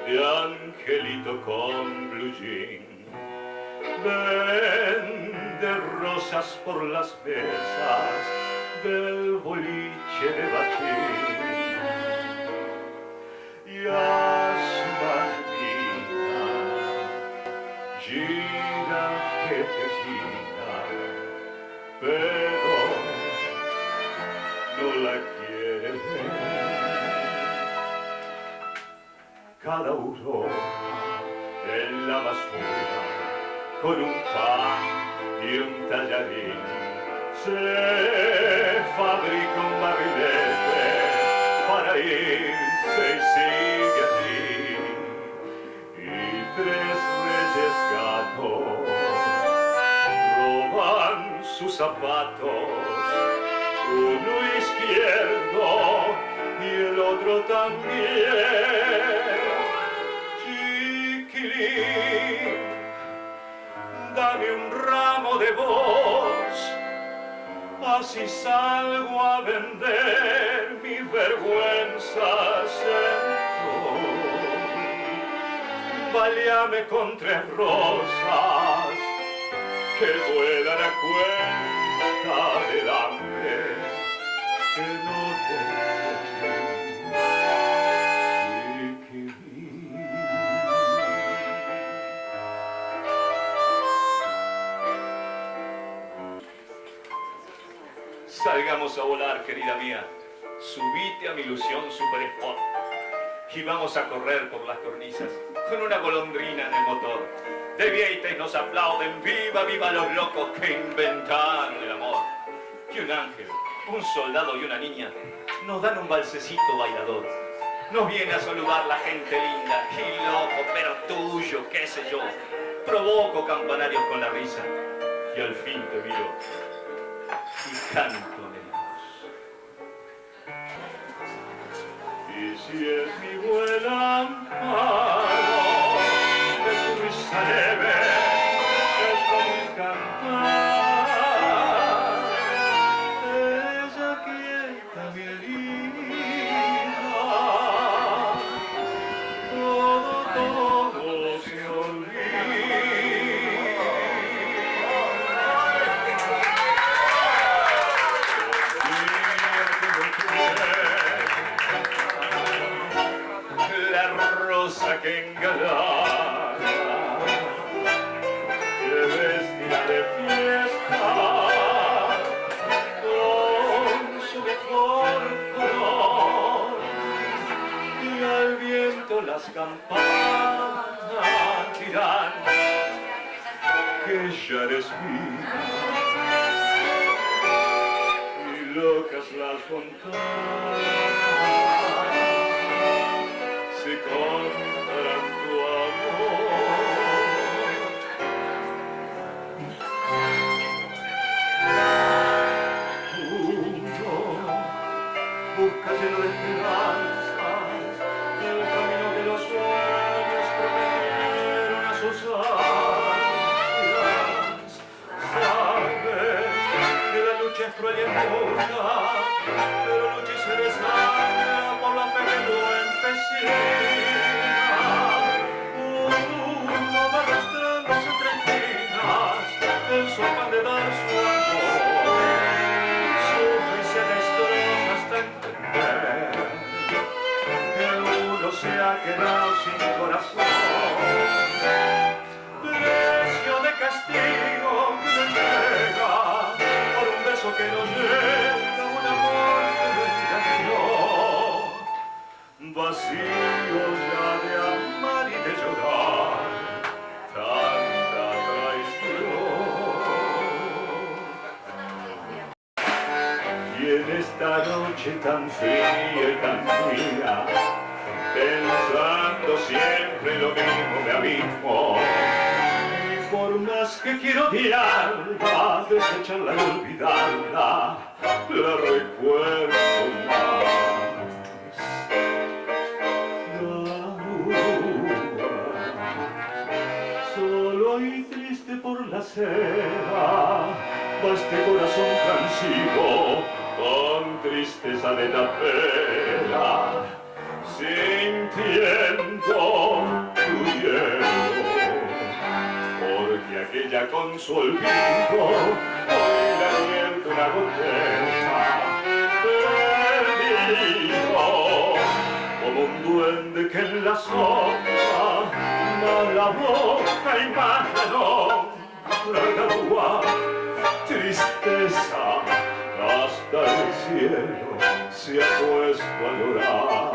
de angelito con blue jean. Vende rosas por las mesas del boliche de Bachín. Y a su manita gira que te gira, pero no la quiere ver. Cada aurora en la basura con un pan y un tallarín se fabrica un barrilete para irse y sigue allí. Y tres reyes gatos roban sus zapatos, uno izquierdo y el otro también. Chiquilín, dame un ramo de voz, así salgo a vender mi vergüenza en Baleame con 3 rosas que puedan a cuenta del hambre que no te Salgamos a volar, querida mía. Subite a mi ilusión Super Sport y vamos a correr por las cornisas con una golondrina en el motor. De Vieques nos aplauden, viva, viva los locos que inventaron el amor. Y un ángel, un soldado y una niña nos dan un balsecito bailador. Nos viene a saludar la gente linda y loco, pero tuyo, qué sé yo. Provoco campanarios con la risa y al fin te miro y canto de voz. Y si es mi buen amparo, de tu risa leve es como un cantar. Ella quieta mi herida, todo se olvida. Que engalana, que vestida de fiesta con su mejor color, y al viento las campanas dirán que ya eres mía, y locas las fontanas se contarán tu amor. Uno busca lleno de esperanzas el camino que los sueños prometieron a sus ansias. Sabe que la lucha es cruel y injusta, pero lucha y se desangra por la fe que no empecina. Uno va arrastrándose entre espinas en su afán de dar su amor. Sufre y se destroza hasta entender que uno se ha quedado sin corazón. Precio de castigo que me entrega por un beso que no llega, un amor que me engañó. Vacío ya de amar y de llorar tanta traición. Y en esta noche tan fría y tan fría, pensando siempre lo mismo me abismo. Y por más que quiero odiarla, desecharla y olvidarla, la recuerdo más. Solo y triste por la seda va este corazón transido con tristeza de tapera, sintiendo baila con su olvido, hoy le aviento una gotera, perdido, como un duende que en la sombra más la boca y más la agua, tristeza, hasta el cielo se ha puesto a llorar.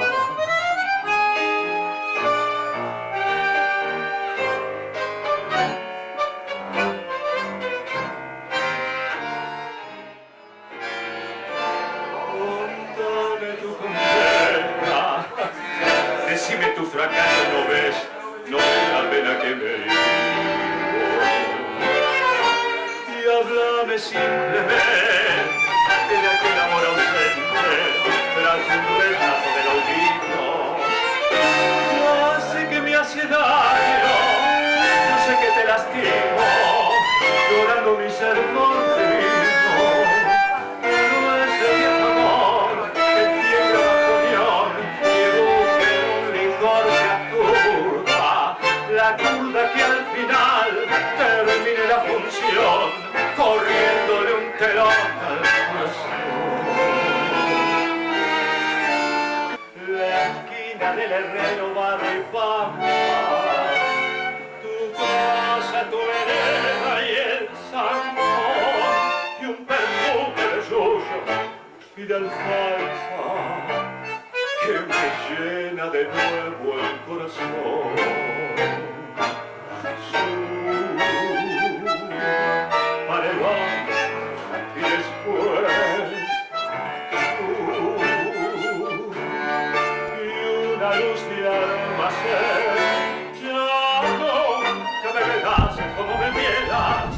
Decime tu fracaso, no ves la pena que me dio. Y háblame simplemente de aquel amor ausente, tras un retrato del olvido. Yo sé que me hace daño, yo sé que te lastimo, llorando mi ser contigo. Pero ese viejo amor que tiembla bajo unión, la curda que al final termine la función, corriéndole un telón al corazón. La esquina del herrero barrio y pampa, tu casa, tu vereda y el zancón, y un perfume de suyo y de alfalfa que me llena de nuevo el corazón. Su paredón y después y una luz de almacén. Ya nunca me verás como me vieras,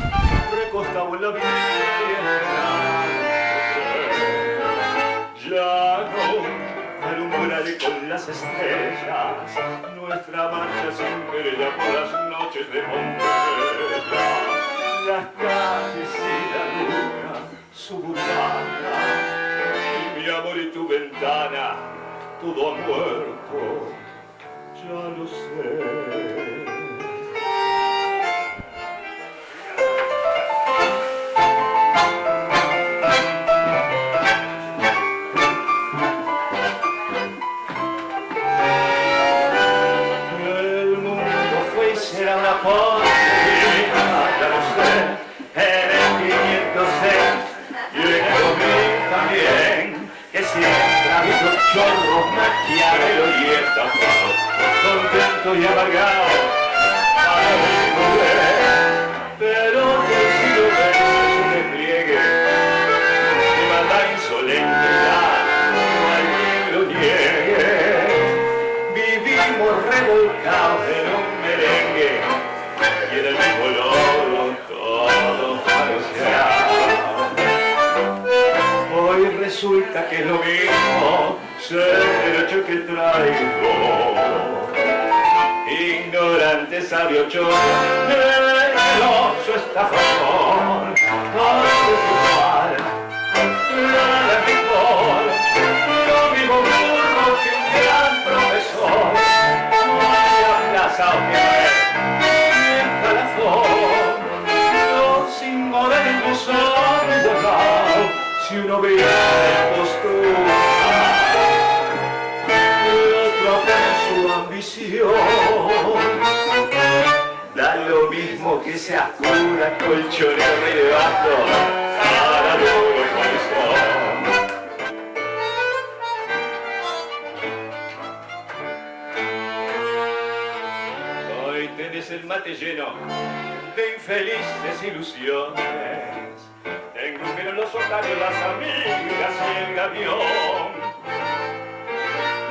recostado en la vidriera. Ya no alumbraré con las estrellas nuestra marcha sin querella por las noches de Pompeya. Las calles y la luna suburbana, y mi amor y tu ventana, todo ha muerto, ya lo sé. Será una porquería, ya lo sé, en el 506 y en el 2000 también, que siempre ha habido chorros, Maquiavelo y estafado, contento y amargado, para resolver, pero que si lo ves es un despliegue de maldad insolente, ya no hay quien lo niegue. Vivimos revolcados en un merengue y en el mismo lodo todos manoseados. Hoy resulta que es lo mismo ser derecho que el traidor, ignorante, sabio, chorro, generoso, estafador. Todo es igual, nada mejor, lo mismo burro que un gran profesor. Aplazado que es el calafón, los sin moral ilusor y borrado, si uno veía la postura, el otro en su ambición, da lo mismo que seas cura, colchonero, rey de basto, para luego el corazón. Tenés el mate lleno de infelices ilusiones, te engrupieron los otarios, las amigas y el gavión.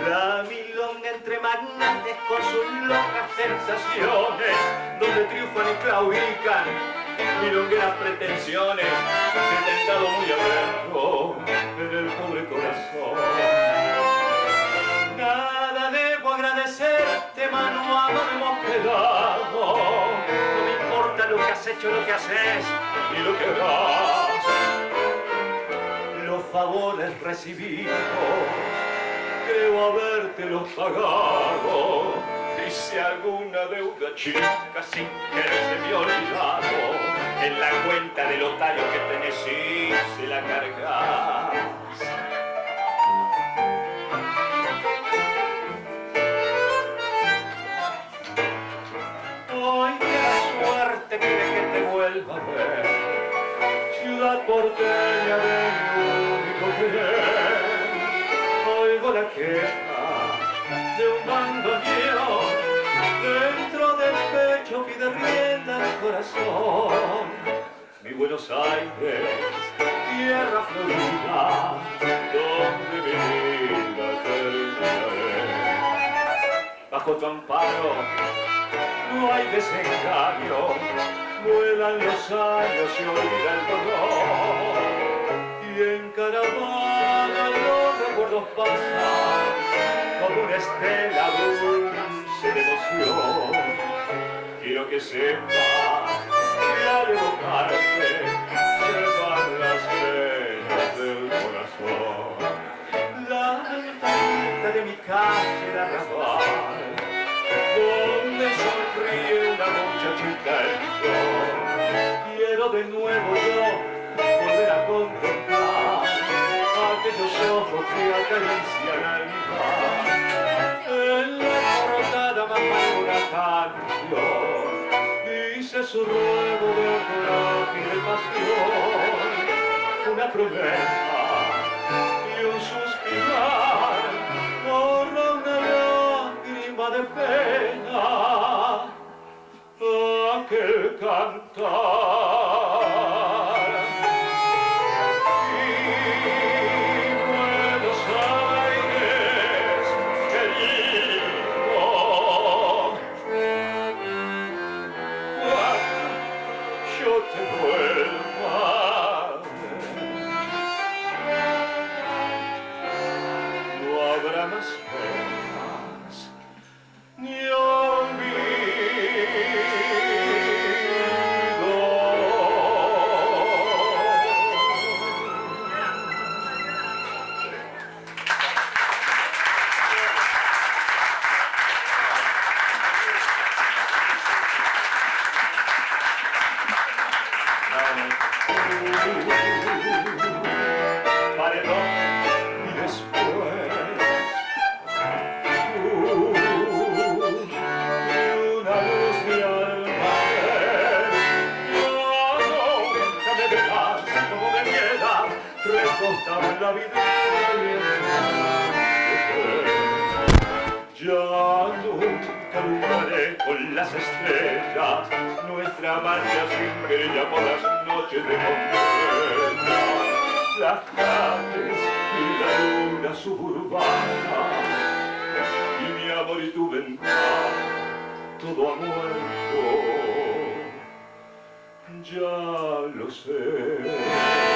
La milonga entre magnates con sus locas sensaciones, donde triunfan y claudican milongueras pretensiones, se te han dado muy adentro en el pobre corazón. Nada debo agradecerte, mano a mano hemos quedado. No me importa lo que has hecho, lo que haces y lo que harás. Los favores recibidos, creo habértelos pagado. Y si alguna deuda chica sin querer se me ha olvidado, en la cuenta del otario que tenés y se la cargas. Ay, qué suerte quiere que te vuelva a ver, ciudad porteña de mi único querer. Oigo la queja de un bandoneón, dentro del pecho pide rienda al corazón. Mi Buenos Aires, tierra florida, donde mi vida terminaré. Bajo tu amparo no hay desengaño, vuelan los años y olvida el dolor. Y en caravana los recuerdos pasan como una estela dulce de emoción. Quiero que sepas que al evocarte se van las penas del corazón. La ventanita de mi calle de arrabal, donde sonríe una muchachita el sol. Quiero de nuevo yo volver a contemplar aquellos ojos que acarician al mar. En la portada más una canción dice su ruego de coraje y de pasión, una promesa y un suspirar, borra una lágrima de pena, aquel cantar. Y Buenos Aires, querido, cuando yo te vuelva a ver, no habrá más penas ni olvido. Paredón y después una luz mi alma. Nunca me verás como me queda recostado en la vida. Ya nunca alumbraré con las estrellas nuestra marcha sin bella por las noches de condena. Las calles y la luna suburbana y mi amor y tu ventana, todo ha muerto, ya lo sé.